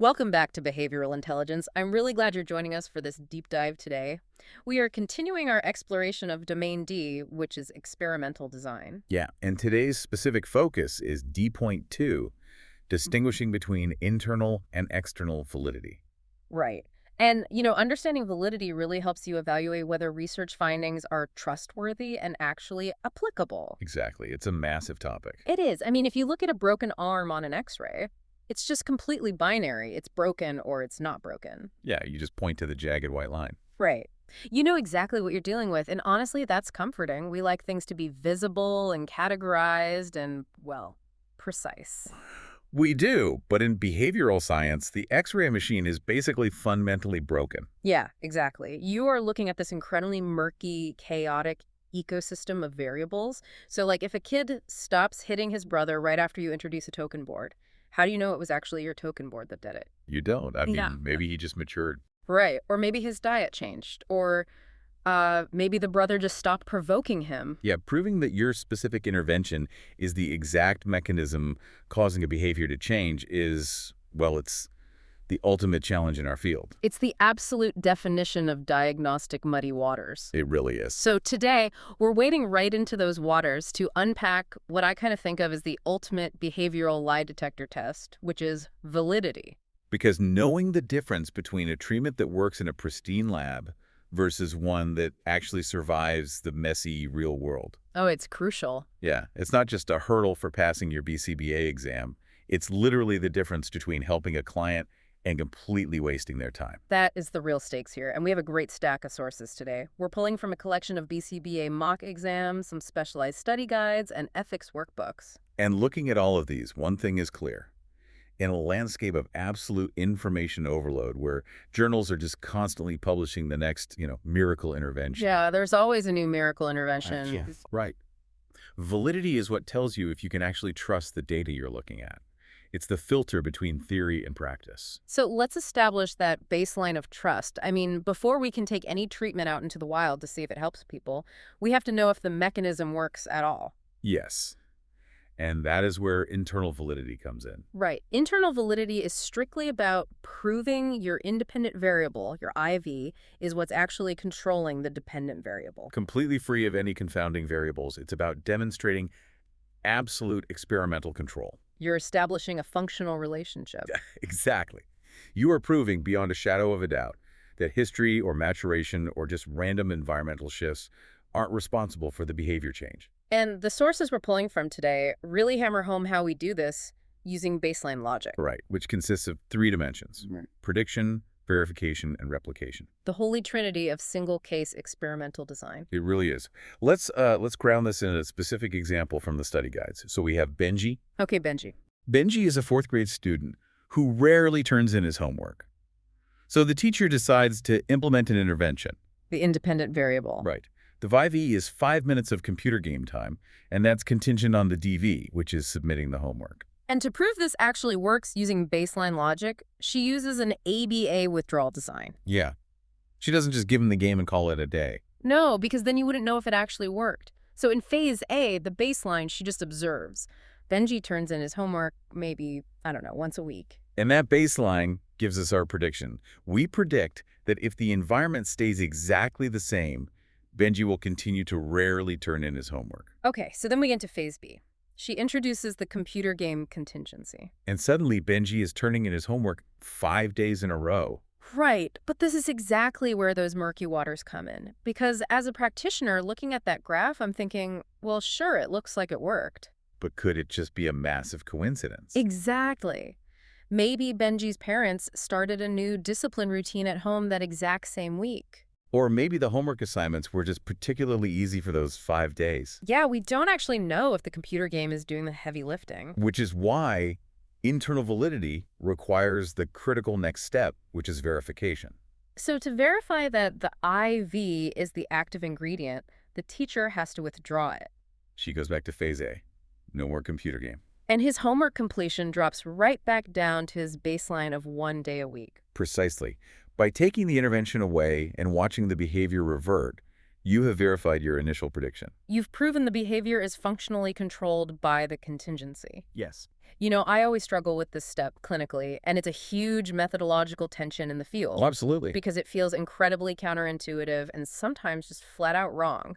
Welcome back to Behavioral Intelligence. I'm really glad you're joining us for this deep dive today. We are continuing our exploration of Domain D, which is experimental design. Yeah, and today's specific focus is D.2, distinguishing between internal and external validity. Right. And, understanding validity really helps you evaluate whether research findings are trustworthy and actually applicable. Exactly. It's a massive topic. It is. I mean, if you look at a broken arm on an X-ray, it's just completely binary. It's broken or it's not broken. Yeah, you just point to the jagged white line. Right. You know exactly what you're dealing with, and honestly, that's comforting. We like things to be visible and categorized and, well, precise. We do, but in behavioral science, the X-ray machine is basically fundamentally broken. Yeah, exactly. You are looking at this incredibly murky, chaotic ecosystem of variables. So, like, if a kid stops hitting his brother right after you introduce a token board, how do you know it was actually your token board that did it? You don't. I Yeah. mean, maybe he just matured. Right. Or maybe his diet changed. Or maybe the brother just stopped provoking him. Yeah, proving that your specific intervention is the exact mechanism causing a behavior to change is, well, it's the ultimate challenge in our field. It's the absolute definition of diagnostic muddy waters. It really is. So today, we're wading right into those waters to unpack what I kind of think of as the ultimate behavioral lie detector test, which is validity. Because knowing the difference between a treatment that works in a pristine lab versus one that actually survives the messy real world. Oh, it's crucial. Yeah, it's not just a hurdle for passing your BCBA exam. It's literally the difference between helping a client and completely wasting their time. That is the real stakes here, and we have a great stack of sources today. We're pulling from a collection of BCBA mock exams, some specialized study guides, and ethics workbooks. And looking at all of these, one thing is clear. In a landscape of absolute information overload where journals are just constantly publishing the next, miracle intervention. Yeah, there's always a new miracle intervention. Yeah, right. Validity is what tells you if you can actually trust the data you're looking at. It's the filter between theory and practice. So let's establish that baseline of trust. I mean, before we can take any treatment out into the wild to see if it helps people, we have to know if the mechanism works at all. Yes. And that is where internal validity comes in. Right. Internal validity is strictly about proving your independent variable, your IV, is what's actually controlling the dependent variable. Completely free of any confounding variables, it's about demonstrating absolute experimental control. You're establishing a functional relationship. Exactly. You are proving beyond a shadow of a doubt that history or maturation or just random environmental shifts aren't responsible for the behavior change. And the sources we're pulling from today really hammer home how we do this using baseline logic. Right, which consists of 3 dimensions: prediction, verification, and replication. The holy trinity of single-case experimental design. It really is. Let's ground this in a specific example from the study guides. So we have Benji. Okay, Benji. Benji is a 4th grade student who rarely turns in his homework. So the teacher decides to implement an intervention. The independent variable. Right. The IV is 5 minutes of computer game time, and that's contingent on the DV, which is submitting the homework. And to prove this actually works using baseline logic, she uses an ABA withdrawal design. Yeah. She doesn't just give him the game and call it a day. No, because then you wouldn't know if it actually worked. So in phase A, the baseline, she just observes. Benji turns in his homework maybe, I don't know, once a week. And that baseline gives us our prediction. We predict that if the environment stays exactly the same, Benji will continue to rarely turn in his homework. Okay, so then we get into phase B. She introduces the computer game contingency. And suddenly, Benji is turning in his homework 5 days in a row. Right, but this is exactly where those murky waters come in. Because as a practitioner, looking at that graph, I'm thinking, well, sure, it looks like it worked. But could it just be a massive coincidence? Exactly. Maybe Benji's parents started a new discipline routine at home that exact same week. Or maybe the homework assignments were just particularly easy for those 5 days. Yeah, we don't actually know if the computer game is doing the heavy lifting. Which is why internal validity requires the critical next step, which is verification. So to verify that the IV is the active ingredient, the teacher has to withdraw it. She goes back to phase A. No more computer game. And his homework completion drops right back down to his baseline of 1 day a week. Precisely. By taking the intervention away and watching the behavior revert, You have verified your initial prediction. You've proven the behavior is functionally controlled by the contingency. Yes. I always struggle with this step clinically, and it's a huge methodological tension in the Oh, field absolutely. because it feels incredibly counterintuitive and sometimes just flat out wrong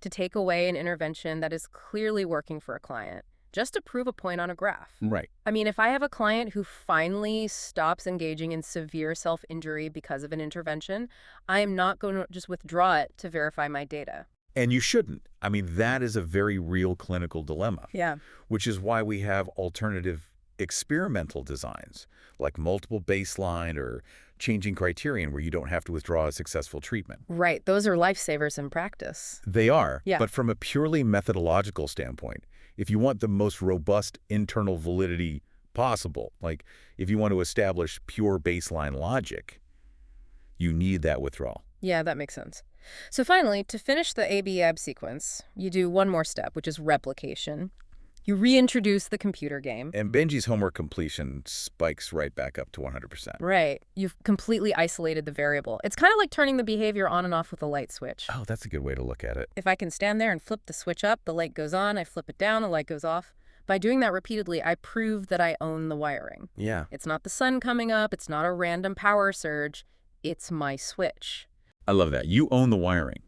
to take away an intervention that is clearly working for a client just to prove a point on a graph. Right. I mean, if I have a client who finally stops engaging in severe self-injury because of an intervention, I am not going to just withdraw it to verify my data. And you shouldn't. I mean, that is a very real clinical dilemma, Yeah. which is why we have alternative experimental designs, like multiple baseline or changing criterion where you don't have to withdraw a successful treatment. Right. Those are lifesavers in practice. They are, Yeah. but from a purely methodological standpoint, if you want the most robust internal validity possible, like if you want to establish pure baseline logic, you need that withdrawal. Yeah, that makes sense. So finally, to finish the AB-AB sequence, you do one more step, which is replication. You reintroduce the computer game. And Benji's homework completion spikes right back up to 100%. Right. You've completely isolated the variable. It's kind of like turning the behavior on and off with a light switch. Oh, that's a good way to look at it. If I can stand there and flip the switch up, the light goes on. I flip it down, the light goes off. By doing that repeatedly, I prove that I own the wiring. Yeah. It's not the sun coming up. It's not a random power surge. It's my switch. I love that. You own the wiring.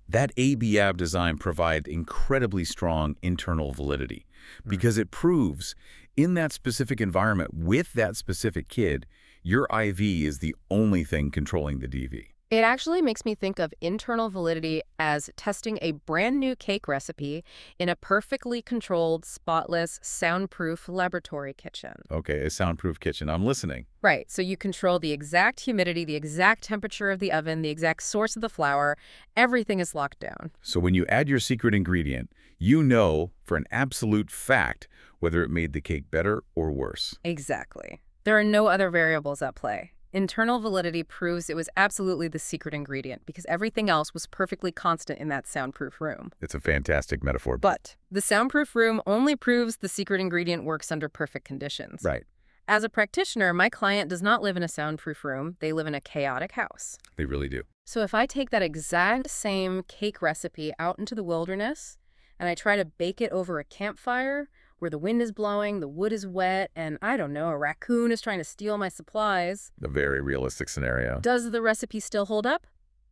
That AB-AB design provides incredibly strong internal validity because it proves in that specific environment with that specific kid, your IV is the only thing controlling the DV. It actually makes me think of internal validity as testing a brand new cake recipe in a perfectly controlled, spotless, soundproof laboratory kitchen. Okay, a soundproof kitchen. I'm listening. Right, so you control the exact humidity, the exact temperature of the oven, the exact source of the flour. Everything is locked down. So when you add your secret ingredient, you know for an absolute fact whether it made the cake better or worse. Exactly. There are no other variables at play. Internal validity proves it was absolutely the secret ingredient because everything else was perfectly constant in that soundproof room. It's a fantastic metaphor. But the soundproof room only proves the secret ingredient works under perfect conditions. Right. As a practitioner, my client does not live in a soundproof room. They live in a chaotic house. They really do. So if I take that exact same cake recipe out into the wilderness and I try to bake it over a campfire where the wind is blowing, the wood is wet, and I don't know, a raccoon is trying to steal my supplies, A very realistic scenario. does the recipe still hold up?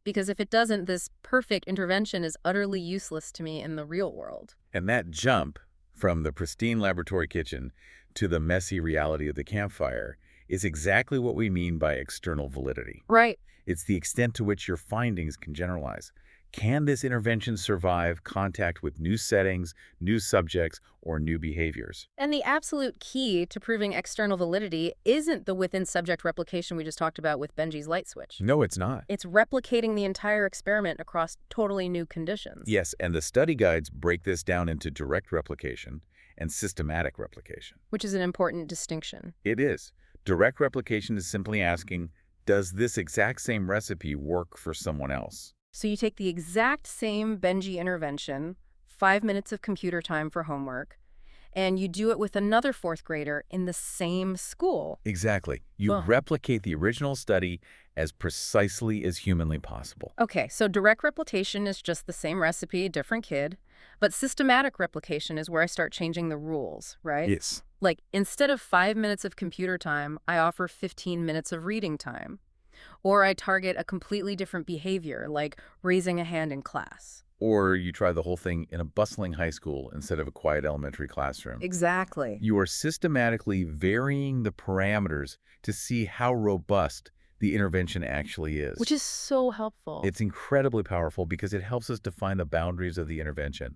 Because if it doesn't, this perfect intervention is utterly useless to me in the real world. And that jump from the pristine laboratory kitchen to the messy reality of the campfire is exactly what we mean by external validity. Right. It's the extent to which your findings can generalize. Can this intervention survive contact with new settings, new subjects, or new behaviors? And the absolute key to proving external validity isn't the within-subject replication we just talked about with Benji's light switch. No, it's not. It's replicating the entire experiment across totally new conditions. Yes, and the study guides break this down into direct replication and systematic replication. Which is an important distinction. It is. Direct replication is simply asking, does this exact same recipe work for someone else? So you take the exact same Benji intervention, 5 minutes of computer time for homework, and you do it with another fourth grader in the same school. Exactly. You Ugh. replicate the original study as precisely as humanly possible. Okay, so direct replication is just the same recipe, different kid, but systematic replication is where I start changing the rules, right? Yes. Like, instead of 5 minutes of computer time, I offer 15 minutes of reading time. Or I target a completely different behavior, like raising a hand in class. Or you try the whole thing in a bustling high school instead of a quiet elementary classroom. Exactly. You are systematically varying the parameters to see how robust the intervention actually is. Which is so helpful. It's incredibly powerful because it helps us define the boundaries of the intervention.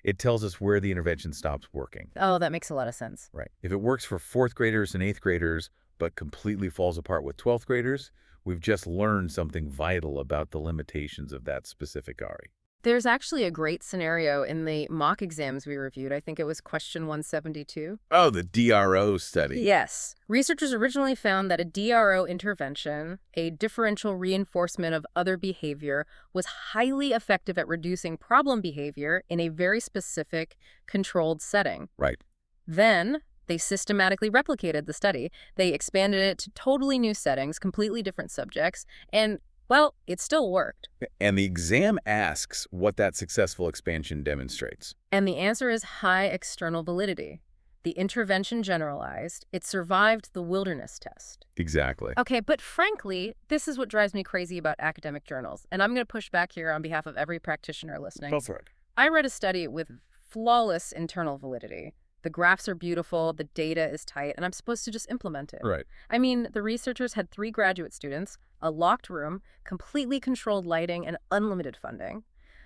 It tells us where the intervention stops working. Oh, that makes a lot of sense. Right. If it works for 4th graders and 8th graders, but completely falls apart with 12th graders, we've just learned something vital about the limitations of that specific ARI. There's actually a great scenario in the mock exams we reviewed. I think it was question 172. Oh, the DRO study. Yes. Researchers originally found that a DRO intervention, a differential reinforcement of other behavior, was highly effective at reducing problem behavior in a very specific, controlled setting. Right. Then they systematically replicated the study. They expanded it to totally new settings, completely different subjects, and Well, it still worked. And the exam asks what that successful expansion demonstrates. And the answer is high external validity. The intervention generalized. It survived the wilderness test. Exactly. Okay, but frankly, this is what drives me crazy about academic journals. And I'm going to push back here on behalf of every practitioner listening. Go for it. I read a study with flawless internal validity. The graphs are beautiful, the data is tight, and I'm supposed to just implement it. Right. I mean, the researchers had 3 graduate students, a locked room, completely controlled lighting, and unlimited funding.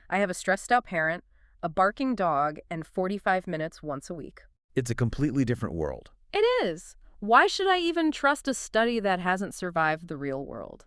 I have a stressed out parent, a barking dog, and 45 minutes once a week. It's a completely different world. It is. Why should I even trust a study that hasn't survived the real world?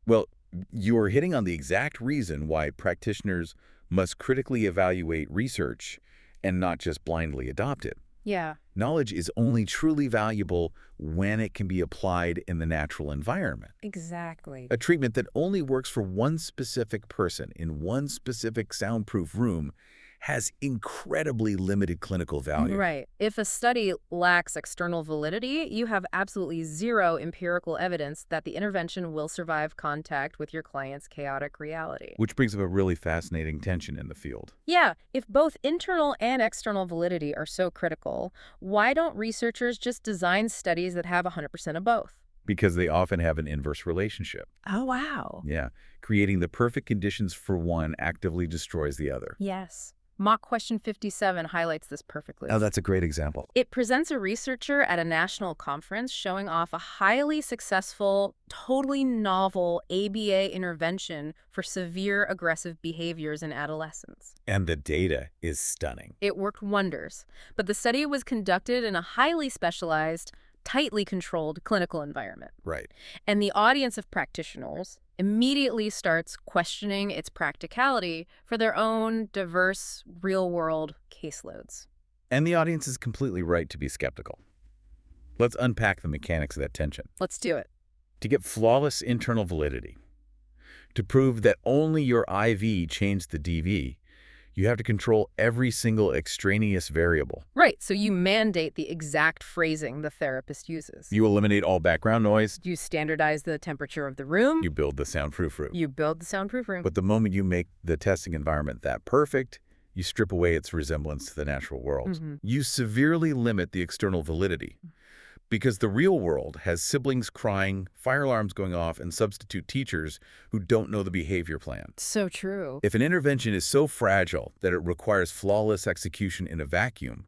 Well, you're hitting on the exact reason why practitioners must critically evaluate research and not just blindly adopt it. Yeah. Knowledge is only truly valuable when it can be applied in the natural environment. Exactly. A treatment that only works for one specific person in one specific soundproof room has incredibly limited clinical value. Right. If a study lacks external validity, you have absolutely zero empirical evidence that the intervention will survive contact with your client's chaotic reality. Which brings up a really fascinating tension in the field. Yeah, if both internal and external validity are so critical, why don't researchers just design studies that have 100% of both? Because they often have an inverse relationship. Oh, wow. Yeah, creating the perfect conditions for one actively destroys the other. Yes. Mock question 57 highlights this perfectly. Oh, that's a great example. It presents a researcher at a national conference showing off a highly successful, totally novel ABA intervention for severe aggressive behaviors in adolescents. And the data is stunning. It worked wonders, but the study was conducted in a highly specialized, tightly controlled clinical environment. Right. And the audience of practitioners immediately starts questioning its practicality for their own diverse, real-world caseloads. And the audience is completely right to be skeptical. Let's unpack the mechanics of that tension. Let's do it. To get flawless internal validity, to prove that only your IV changed the DV, you have to control every single extraneous variable. Right, so you mandate the exact phrasing the therapist uses. You eliminate all background noise. You standardize the temperature of the room. You build the soundproof room. You build the soundproof room. But the moment you make the testing environment that perfect, you strip away its resemblance to the natural world. You severely limit the external validity. Because the real world has siblings crying, fire alarms going off, and substitute teachers who don't know the behavior plan. So true. If an intervention is so fragile that it requires flawless execution in a vacuum,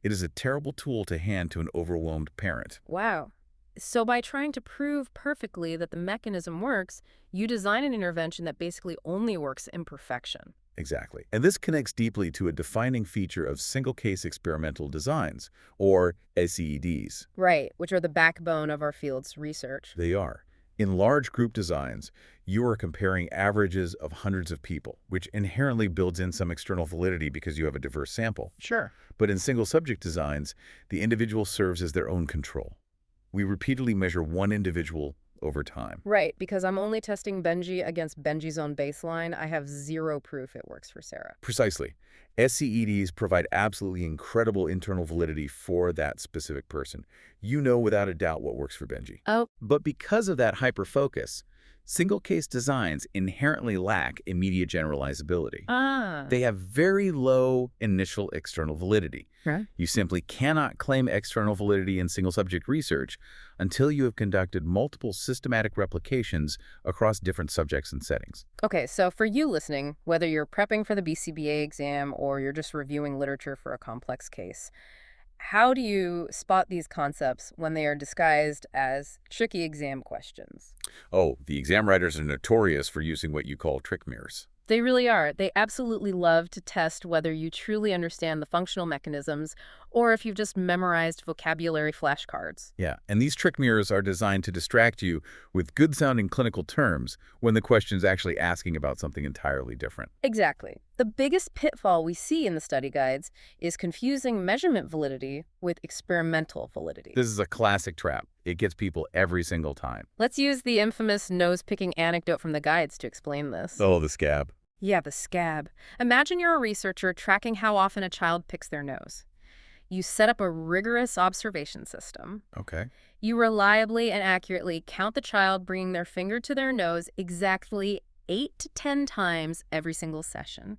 it is a terrible tool to hand to an overwhelmed parent. Wow. So by trying to prove perfectly that the mechanism works, you design an intervention that basically only works in perfection. Exactly. And this connects deeply to a defining feature of single-case experimental designs, or SEEDs. Right, which are the backbone of our field's research. They are. In large group designs, you are comparing averages of hundreds of people, which inherently builds in some external validity because you have a diverse sample. Sure. But in single-subject designs, the individual serves as their own control. We repeatedly measure one individual over time. Right, because I'm only testing Benji against Benji's own baseline. I have zero proof it works for Sarah. Precisely. SCEDs provide absolutely incredible internal validity for that specific person. You know without a doubt what works for Benji. Oh. But because of that hyper-focus, single-case designs inherently lack immediate generalizability. They have very low initial external validity. Right. You simply cannot claim external validity in single-subject research until you have conducted multiple systematic replications across different subjects and settings. Okay, so for you listening, whether you're prepping for the BCBA exam or you're just reviewing literature for a complex case, how do you spot these concepts when they are disguised as tricky exam questions? Oh, the exam writers are notorious for using what you call trick mirrors. They really are. They absolutely love to test whether you truly understand the functional mechanisms or if you've just memorized vocabulary flashcards. Yeah, and these trick mirrors are designed to distract you with good-sounding clinical terms when the question's actually asking about something entirely different. Exactly. The biggest pitfall we see in the study guides is confusing measurement validity with experimental validity. This is a classic trap. It gets people every single time. Let's use the infamous nose-picking anecdote from the guides to explain this. Oh, the scab. Yeah, the scab. Imagine you're a researcher tracking how often a child picks their nose. You set up a rigorous observation system. Okay. You reliably and accurately count the child bringing their finger to their nose exactly 8 to 10 times every single session.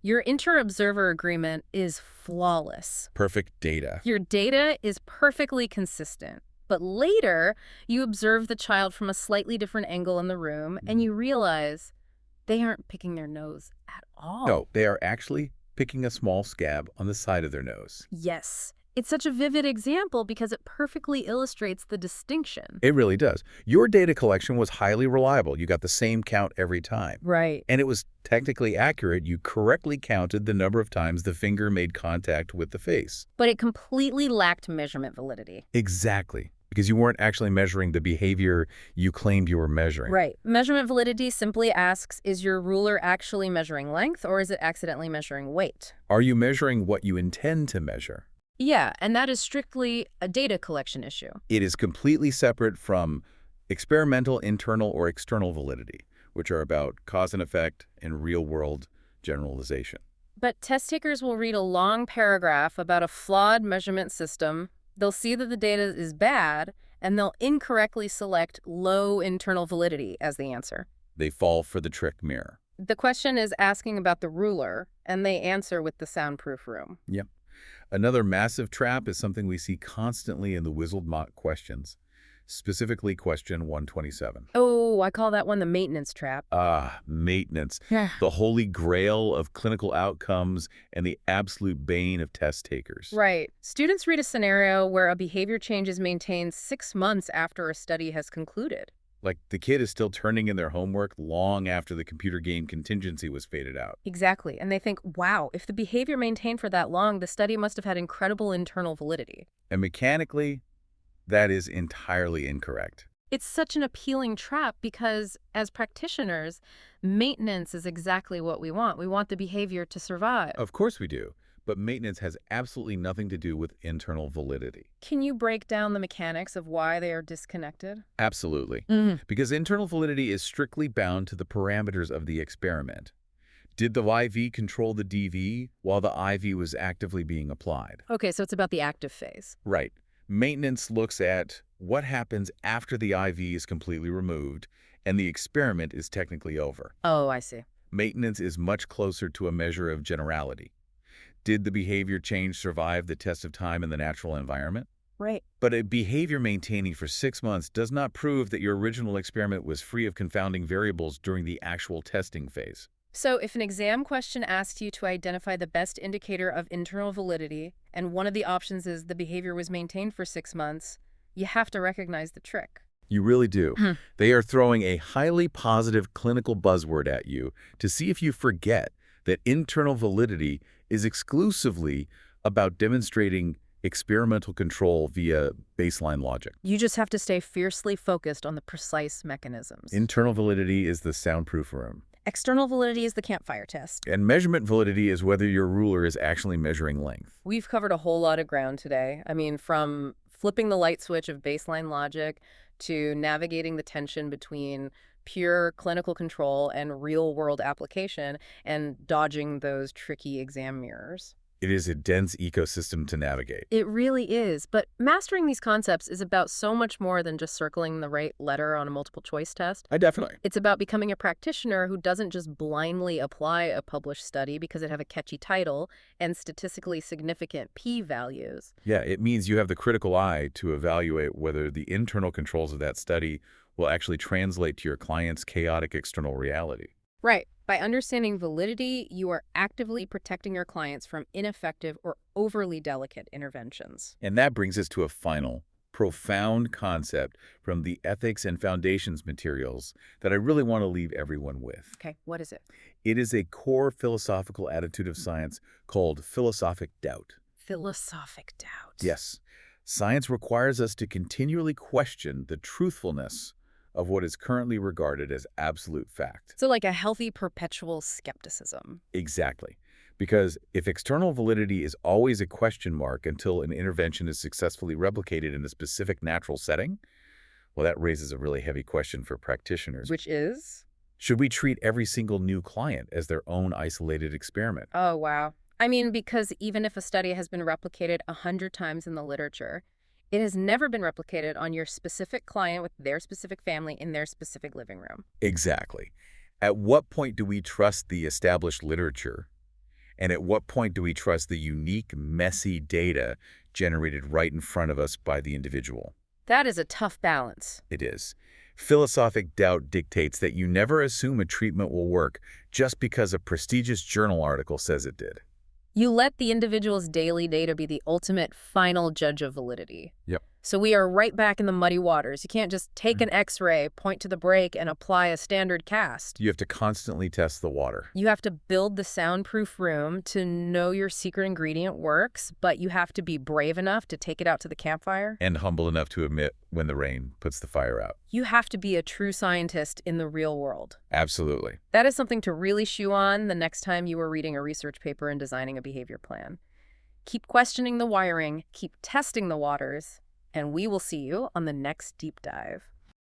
Your inter-observer agreement is flawless. Perfect data. Your data is perfectly consistent. But later, you observe the child from a slightly different angle in the room, and you realize they aren't picking their nose at all. No, they are actually picking a small scab on the side of their nose. Yes. It's such a vivid example because it perfectly illustrates the distinction. It really does. Your data collection was highly reliable. You got the same count every time. Right. And it was technically accurate. You correctly counted the number of times the finger made contact with the face. But it completely lacked measurement validity. Exactly. Because you weren't actually measuring the behavior you claimed you were measuring. Right. Measurement validity simply asks, is your ruler actually measuring length or is it accidentally measuring weight? Are you measuring what you intend to measure? Yeah, and that is strictly a data collection issue. It is completely separate from experimental, internal, or external validity, which are about cause and effect and real-world generalization. But test takers will read a long paragraph about a flawed measurement system. They'll see that the data is bad, and they'll incorrectly select low internal validity as the answer. They fall for the trick mirror. The question is asking about the ruler, and they answer with the soundproof room. Yep. Another massive trap is something we see constantly in the Wizzled mock questions, specifically question 127. Oh, I call that one the maintenance trap. Maintenance. Yeah. The holy grail of clinical outcomes and the absolute bane of test takers. Right. Students read a scenario where a behavior change is maintained 6 months after a study has concluded. Like the kid is still turning in their homework long after the computer game contingency was faded out. Exactly. And they think, wow, if the behavior maintained for that long, the study must have had incredible internal validity. And mechanically, that is entirely incorrect. It's such an appealing trap because, as practitioners, maintenance is exactly what we want. We want the behavior to survive. Of course we do, but maintenance has absolutely nothing to do with internal validity. Can you break down the mechanics of why they are disconnected? Absolutely. Mm. Because internal validity is strictly bound to the parameters of the experiment. Did the IV control the DV while the IV was actively being applied? Okay, so it's about the active phase. Right. Maintenance looks at what happens after the IV is completely removed and the experiment is technically over. Oh, I see. Maintenance is much closer to a measure of generality. Did the behavior change survive the test of time in the natural environment? Right. But a behavior maintaining for 6 months does not prove that your original experiment was free of confounding variables during the actual testing phase. So if an exam question asks you to identify the best indicator of internal validity, and one of the options is the behavior was maintained for 6 months, you have to recognize the trick. You really do. They are throwing a highly positive clinical buzzword at you to see if you forget that internal validity is exclusively about demonstrating experimental control via baseline logic. You just have to stay fiercely focused on the precise mechanisms. Internal validity is the soundproof room. External validity is the campfire test. And measurement validity is whether your ruler is actually measuring length. We've covered a whole lot of ground today. I mean, from flipping the light switch of baseline logic to navigating the tension between pure clinical control and real-world application and dodging those tricky exam mirrors. It is a dense ecosystem to navigate. It really is, but mastering these concepts is about so much more than just circling the right letter on a multiple choice test. Definitely. It's about becoming a practitioner who doesn't just blindly apply a published study because it have a catchy title and statistically significant p-values. Yeah, it means you have the critical eye to evaluate whether the internal controls of that study will actually translate to your client's chaotic external reality. Right. By understanding validity, you are actively protecting your clients from ineffective or overly delicate interventions. And that brings us to a final, profound concept from the Ethics and Foundations materials that I really want to leave everyone with. Okay, what is it? It is a core philosophical attitude of science called philosophic doubt. Philosophic doubt. Yes. Science requires us to continually question the truthfulness of what is currently regarded as absolute fact. So like a healthy perpetual skepticism. Exactly. Because if external validity is always a question mark until an intervention is successfully replicated in a specific natural setting, well, that raises a really heavy question for practitioners. Which is? Should we treat every single new client as their own isolated experiment? Oh, wow. I mean, because even if a study has been replicated 100 times in the literature, it has never been replicated on your specific client with their specific family in their specific living room. Exactly. At what point do we trust the established literature? And at what point do we trust the unique, messy data generated right in front of us by the individual? That is a tough balance. It is. Philosophic doubt dictates that you never assume a treatment will work just because a prestigious journal article says it did. You let the individual's daily data be the ultimate final judge of validity. Yep. So we are right back in the muddy waters. You can't just take an X-ray, point to the break, and apply a standard cast. You have to constantly test the water. You have to build the soundproof room to know your secret ingredient works, but you have to be brave enough to take it out to the campfire. And humble enough to admit when the rain puts the fire out. You have to be a true scientist in the real world. Absolutely. That is something to really chew on the next time you are reading a research paper and designing a behavior plan. Keep questioning the wiring, keep testing the waters, and we will see you on the next deep dive.